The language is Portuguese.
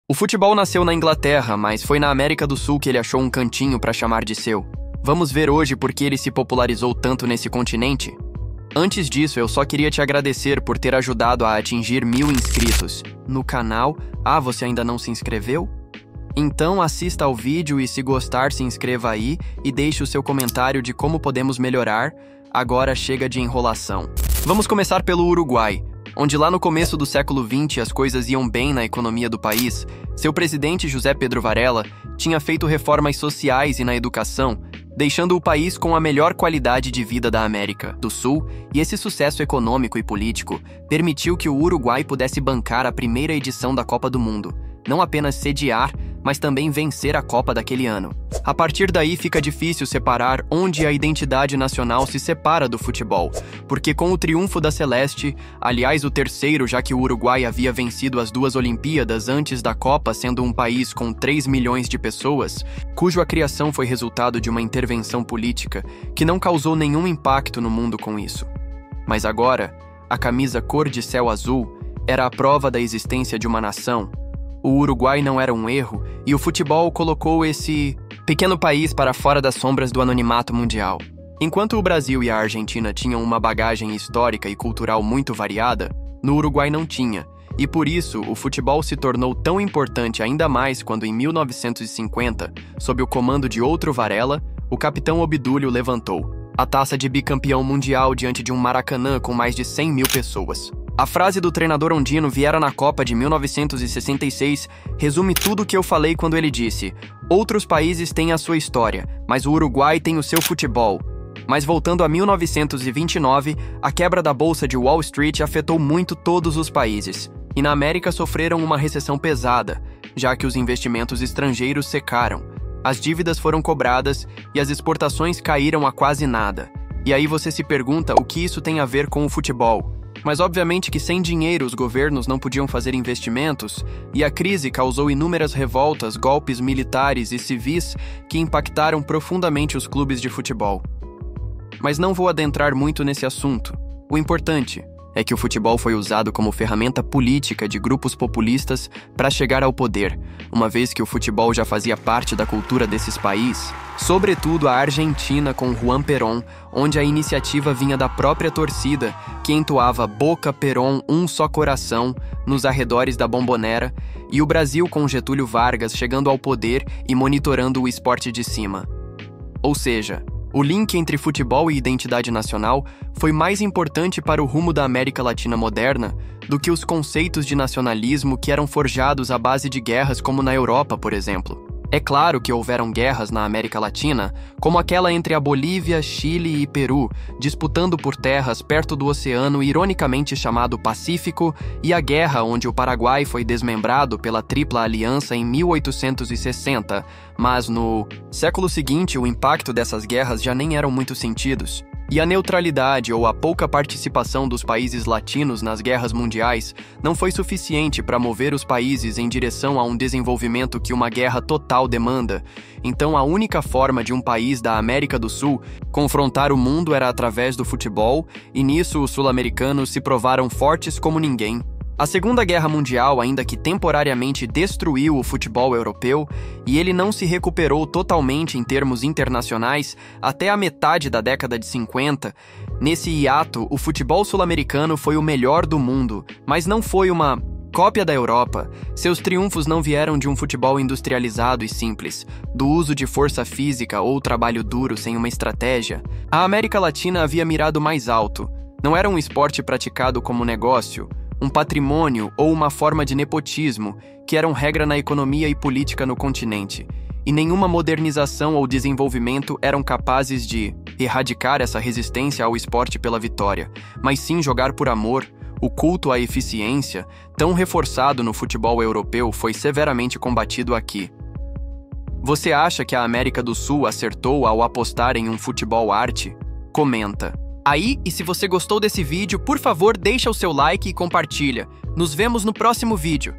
O futebol nasceu na Inglaterra, mas foi na América do Sul que ele achou um cantinho para chamar de seu. Vamos ver hoje por que ele se popularizou tanto nesse continente? Antes disso, eu só queria te agradecer por ter ajudado a atingir 1000 inscritos no canal. Ah, você ainda não se inscreveu? Então assista ao vídeo e, se gostar, se inscreva aí e deixe o seu comentário de como podemos melhorar. Agora chega de enrolação. Vamos começar pelo Uruguai, onde lá no começo do século XX as coisas iam bem na economia do país. Seu presidente, José Pedro Varela, tinha feito reformas sociais e na educação, deixando o país com a melhor qualidade de vida da América do Sul, e esse sucesso econômico e político permitiu que o Uruguai pudesse bancar a primeira edição da Copa do Mundo, não apenas sediar, mas também vencer a Copa daquele ano. A partir daí fica difícil separar onde a identidade nacional se separa do futebol, porque com o triunfo da Celeste, aliás o terceiro, já que o Uruguai havia vencido as 2 Olimpíadas antes da Copa, sendo um país com 3 milhões de pessoas, cuja criação foi resultado de uma intervenção política que não causou nenhum impacto no mundo com isso. Mas agora, a camisa cor de céu azul era a prova da existência de uma nação. O Uruguai não era um erro, e o futebol colocou esse pequeno país para fora das sombras do anonimato mundial. Enquanto o Brasil e a Argentina tinham uma bagagem histórica e cultural muito variada, no Uruguai não tinha, e por isso o futebol se tornou tão importante ainda mais quando em 1950, sob o comando de outro Varela, o capitão Obdúlio levantou a taça de bicampeão mundial diante de um Maracanã com mais de 100 mil pessoas. A frase do treinador Ondino Vieira na Copa de 1966 resume tudo o que eu falei quando ele disse: outros países têm a sua história, mas o Uruguai tem o seu futebol. Mas voltando a 1929, a quebra da Bolsa de Wall Street afetou muito todos os países, e na América sofreram uma recessão pesada, já que os investimentos estrangeiros secaram, as dívidas foram cobradas e as exportações caíram a quase nada. E aí você se pergunta o que isso tem a ver com o futebol. Mas obviamente que sem dinheiro os governos não podiam fazer investimentos, e a crise causou inúmeras revoltas, golpes militares e civis que impactaram profundamente os clubes de futebol. Mas não vou adentrar muito nesse assunto. O importante é que o futebol foi usado como ferramenta política de grupos populistas para chegar ao poder, uma vez que o futebol já fazia parte da cultura desses países, sobretudo a Argentina com Juan Perón, onde a iniciativa vinha da própria torcida, que entoava Boca, Perón, um só coração, nos arredores da Bombonera, e o Brasil com Getúlio Vargas chegando ao poder e monitorando o esporte de cima. Ou seja, o link entre futebol e identidade nacional foi mais importante para o rumo da América Latina moderna do que os conceitos de nacionalismo que eram forjados à base de guerras como na Europa, por exemplo. É claro que houveram guerras na América Latina, como aquela entre a Bolívia, Chile e Peru, disputando por terras perto do oceano ironicamente chamado Pacífico, e a guerra onde o Paraguai foi desmembrado pela Tripla Aliança em 1860, mas no século seguinte o impacto dessas guerras já nem eram muito sentidos. E a neutralidade ou a pouca participação dos países latinos nas guerras mundiais não foi suficiente para mover os países em direção a um desenvolvimento que uma guerra total demanda. Então a única forma de um país da América do Sul confrontar o mundo era através do futebol, e nisso os sul-americanos se provaram fortes como ninguém. A Segunda Guerra Mundial, ainda que temporariamente destruiu o futebol europeu, e ele não se recuperou totalmente em termos internacionais até a metade da década de 50, nesse hiato, o futebol sul-americano foi o melhor do mundo, mas não foi uma cópia da Europa. Seus triunfos não vieram de um futebol industrializado e simples, do uso de força física ou trabalho duro sem uma estratégia. A América Latina havia mirado mais alto. Não era um esporte praticado como negócio, um patrimônio ou uma forma de nepotismo, que eram regra na economia e política no continente, e nenhuma modernização ou desenvolvimento eram capazes de erradicar essa resistência ao esporte pela vitória, mas sim jogar por amor. O culto à eficiência, tão reforçado no futebol europeu, foi severamente combatido aqui. Você acha que a América do Sul acertou ao apostar em um futebol arte? Comenta aí, e se você gostou desse vídeo, por favor, deixa o seu like e compartilha. Nos vemos no próximo vídeo.